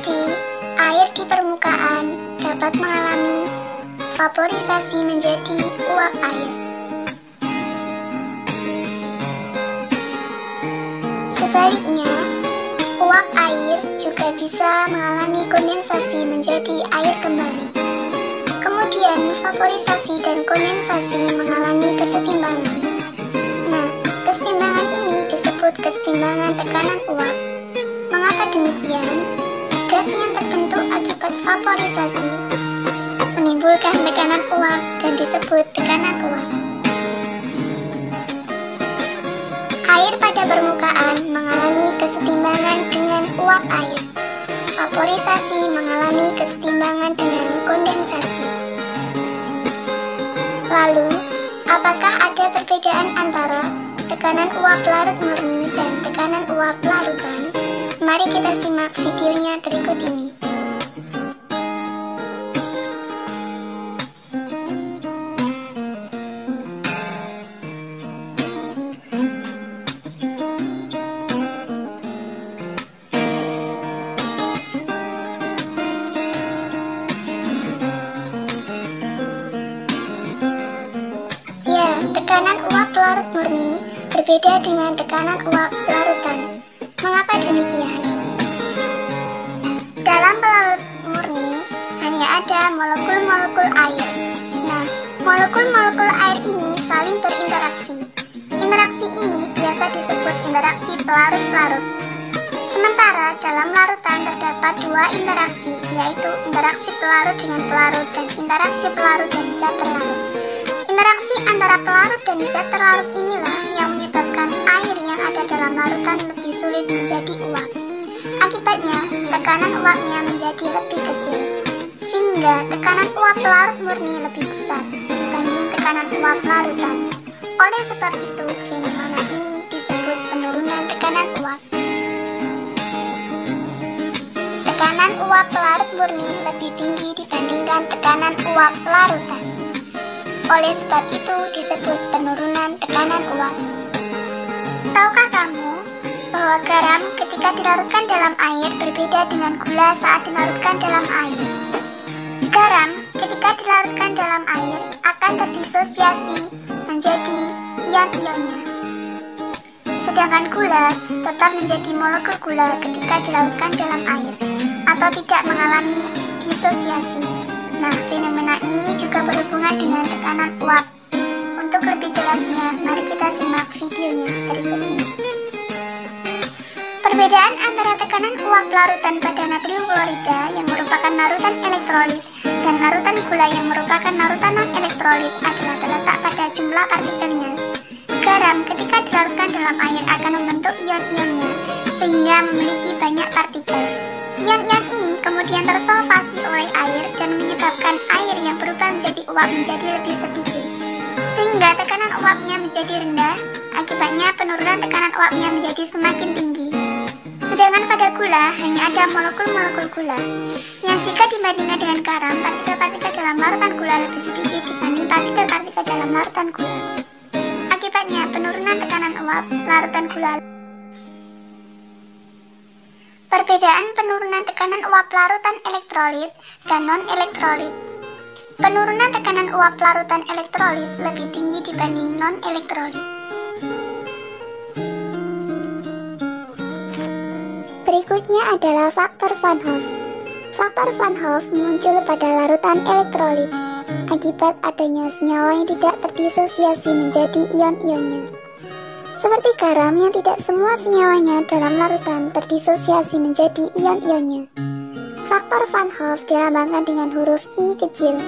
Jadi, air di permukaan dapat mengalami vaporisasi menjadi uap air. Sebaliknya, uap air juga bisa mengalami kondensasi menjadi air kembali. Kemudian, vaporisasi dan kondensasi mengalami kesetimbangan. Nah, kesetimbangan ini disebut kesetimbangan tekanan uap. Mengapa demikian? Gas yang terbentuk akibat vaporisasi menimbulkan tekanan uap dan disebut tekanan uap. Air pada permukaan mengalami kesetimbangan dengan uap air. Vaporisasi mengalami kesetimbangan dengan kondensasi. Lalu, apakah ada perbedaan antara tekanan uap larut murni dan tekanan uap larutan? Mari kita simak videonya berikut ini. Tekanan uap larut murni berbeda dengan tekanan uap larutan. Mengapa demikian? Dalam pelarut murni hanya ada molekul-molekul air. Nah, molekul-molekul air ini saling berinteraksi. Interaksi ini biasa disebut interaksi pelarut-larut. Sementara dalam larutan terdapat dua interaksi, yaitu interaksi pelarut dengan pelarut dan interaksi pelarut dan zat terlarut. Interaksi antara pelarut dan zat terlarut inilah yang menyebabkan air yang ada dalam larutan lebih sulit menjadi uap. Akibatnya, tekanan uapnya menjadi lebih kecil, sehingga tekanan uap pelarut murni lebih besar dibanding tekanan uap larutan. Oleh sebab itu, fenomena ini disebut penurunan tekanan uap. Tekanan uap pelarut murni lebih tinggi dibandingkan tekanan uap larutan. Oleh sebab itu disebut penurunan tekanan uap. Tahukah kamu bahwa garam ketika dilarutkan dalam air berbeda dengan gula saat dilarutkan dalam air? Garam ketika dilarutkan dalam air akan terdisosiasi menjadi ion-ionnya. Sedangkan gula tetap menjadi molekul gula ketika dilarutkan dalam air atau tidak mengalami disosiasi. Nah, fenomena ini juga berhubungan dengan tekanan uap. Untuk lebih jelasnya, mari kita simak videonya berikut ini. Perbedaan antara tekanan uap larutan pada natrium klorida yang merupakan larutan elektrolit dan larutan gula yang merupakan larutan non-elektrolit adalah terletak pada jumlah partikelnya. Garam ketika dilarutkan dalam air akan membentuk ion-ionnya sehingga memiliki banyak partikel. Ion-ion ini kemudian tersolvasi oleh air dan menyebabkan air yang berubah menjadi uap menjadi lebih sedikit, sehingga tekanan uapnya menjadi rendah. Akibatnya penurunan tekanan uapnya menjadi semakin tinggi. Sedangkan pada gula hanya ada molekul-molekul gula, yang jika dibandingkan dengan garam, partikel-partikel dalam larutan gula lebih sedikit dibanding partikel-partikel dalam larutan gula. Akibatnya penurunan tekanan uap larutan gula. Perbedaan penurunan tekanan uap larutan elektrolit dan non-elektrolit. Penurunan tekanan uap larutan elektrolit lebih tinggi dibanding non-elektrolit. Berikutnya adalah faktor Van Hoff. Faktor Van Hoff muncul pada larutan elektrolit akibat adanya senyawa yang tidak terdisosiasi menjadi ion-ionnya. Seperti garam yang tidak semua senyawanya dalam larutan terdisosiasi menjadi ion-ionnya. Faktor Van Hoff dilambangkan dengan huruf I kecil.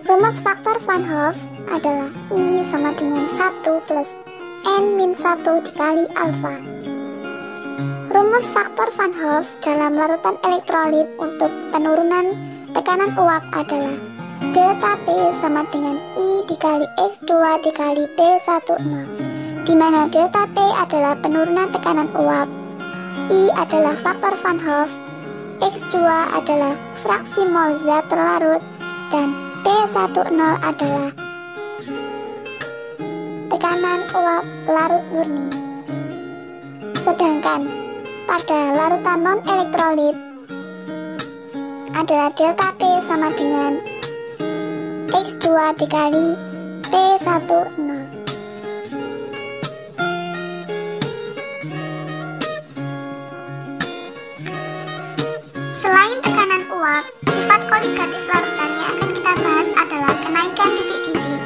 Rumus faktor Van Hoff adalah I sama dengan 1 plus N-1 dikali alfa. Rumus faktor Van Hoff dalam larutan elektrolit untuk penurunan tekanan uap adalah delta P sama dengan I dikali X2 dikali P10, di mana delta P adalah penurunan tekanan uap, I adalah faktor Van Hoff, X2 adalah fraksi mol zat terlarut, dan P10 adalah tekanan uap larut murni. Sedangkan pada larutan non-elektrolit, adalah delta P sama dengan X2 dikali P10. Selain tekanan uap, sifat koligatif larutan yang akan kita bahas adalah kenaikan titik-titik.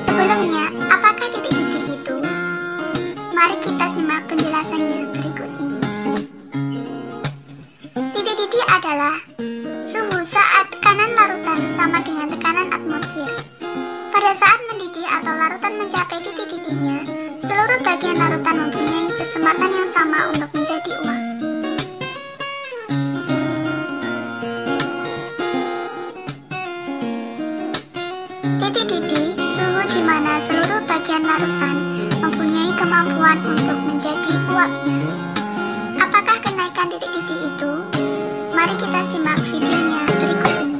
Sebelumnya, apakah titik-titik itu? Mari kita simak penjelasannya berikut ini. Titik-titik adalah suhu saat tekanan larutan sama dengan tekanan atmosfer. Pada saat mendidih atau larutan mencapai titik-titiknya, seluruh bagian larutan mempunyai kesempatan yang sama untuk menjadi uap. Titik-titik suhu di mana seluruh bagian larutan mempunyai kemampuan untuk menjadi uapnya. Apakah kenaikan titik-titik itu? Mari kita simak videonya berikut ini.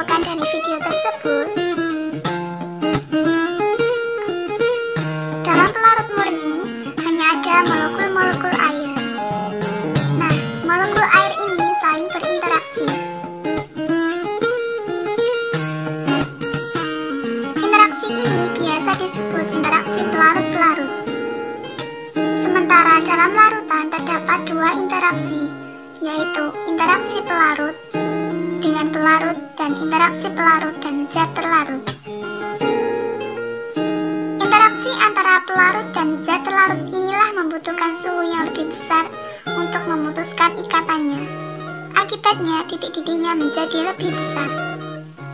Dari video tersebut, dalam pelarut murni hanya ada molekul-molekul air. Nah, molekul air ini saling berinteraksi. Interaksi ini biasa disebut interaksi pelarut-pelarut. Sementara dalam larutan terdapat dua interaksi, yaitu interaksi pelarut dengan pelarut dan interaksi pelarut dan zat terlarut. Interaksi antara pelarut dan zat terlarut inilah membutuhkan suhu yang lebih besar untuk memutuskan ikatannya. Akibatnya titik-titiknya menjadi lebih besar,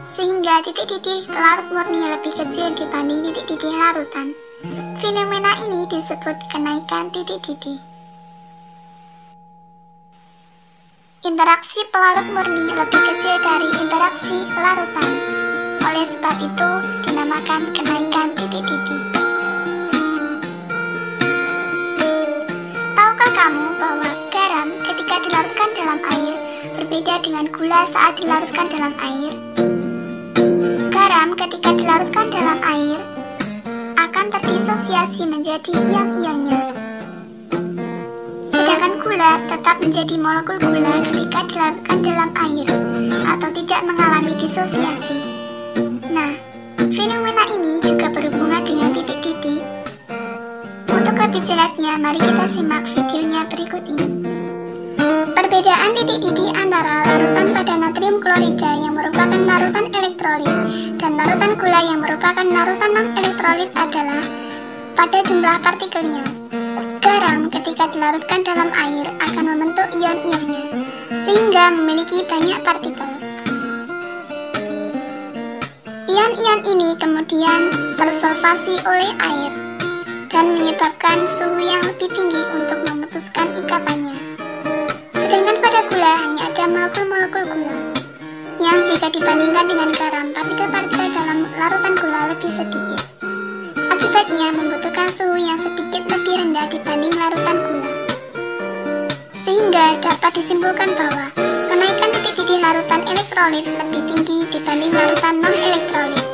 sehingga titik-titik pelarut murni lebih kecil dibanding titik-titik larutan. Fenomena ini disebut kenaikan titik-titik. Interaksi pelarut murni lebih kecil dari interaksi larutan. Oleh sebab itu, dinamakan kenaikan titik-titik. Tahukah kamu bahwa garam ketika dilarutkan dalam air berbeda dengan gula saat dilarutkan dalam air? Garam ketika dilarutkan dalam air akan terdisosiasi menjadi ion-ionnya. Sedangkan gula tetap menjadi molekul gula ketika dilarutkan dalam air atau tidak mengalami disosiasi. Nah, fenomena ini juga berhubungan dengan titik-titik. Untuk lebih jelasnya, mari kita simak videonya berikut ini. Perbedaan titik-titik antara larutan pada natrium klorida yang merupakan larutan elektrolit dan larutan gula yang merupakan larutan non-elektrolit adalah pada jumlah partikelnya. Garam ketika dilarutkan dalam air akan membentuk ion-ionnya, sehingga memiliki banyak partikel. Ion-ion ini kemudian tersolvasi oleh air dan menyebabkan suhu yang lebih tinggi untuk memutuskan ikatannya. Sedangkan pada gula hanya ada molekul-molekul gula, yang jika dibandingkan dengan garam, partikel-partikel dalam larutan gula lebih sedikit. Akibatnya membutuhkan suhu yang sedikit lebih rendah dibanding larutan gula. Sehingga dapat disimpulkan bahwa kenaikan titik-titik larutan elektrolit lebih tinggi dibanding larutan non-elektrolit.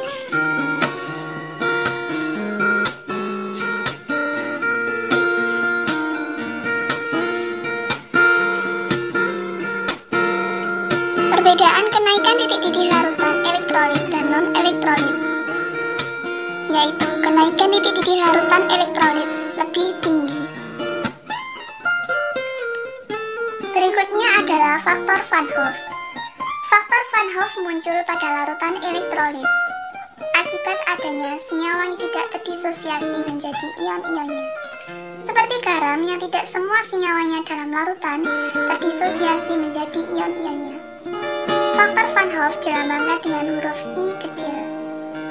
Perbedaan kenaikan titik-titik larutan elektrolit dan non-elektrolit, yaitu kenaikan titik-titik larutan elektrolit lebih tinggi. Berikutnya adalah faktor Van Hoff. Faktor Van Hoff muncul pada larutan elektrolit akibat adanya senyawa yang tidak terdisosiasi menjadi ion-ionnya. Seperti garam yang tidak semua senyawanya dalam larutan terdisosiasi menjadi ion-ionnya. Faktor Van Hoff dilambangkan dengan huruf I kecil.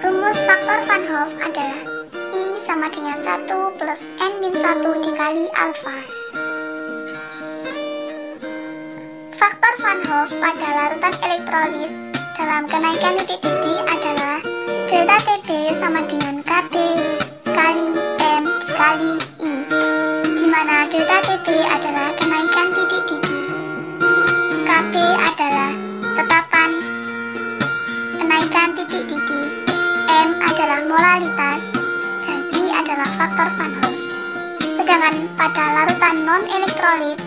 Rumus faktor Van Hoff adalah I sama dengan 1 plus N-1 dikali alfa. Faktor Van Hoff pada larutan elektrolit dalam kenaikan titik didih adalah delta TB sama dengan KB kali M dikali I, di mana delta TB adalah kenaikan titik didih, KB adalah tetapan kenaikan titik didih, M adalah molaritas, dan I adalah faktor Van Hoff. Sedangkan pada larutan non-elektrolit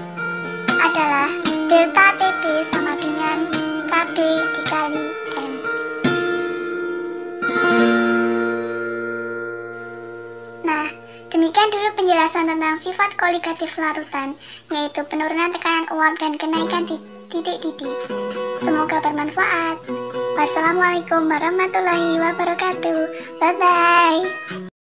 adalah delta TB sama dengan KB dikali M. Nah, demikian dulu penjelasan tentang sifat koligatif larutan, yaitu penurunan tekanan uap dan kenaikan titik didih. Semoga bermanfaat. Wassalamualaikum warahmatullahi wabarakatuh. Bye-bye.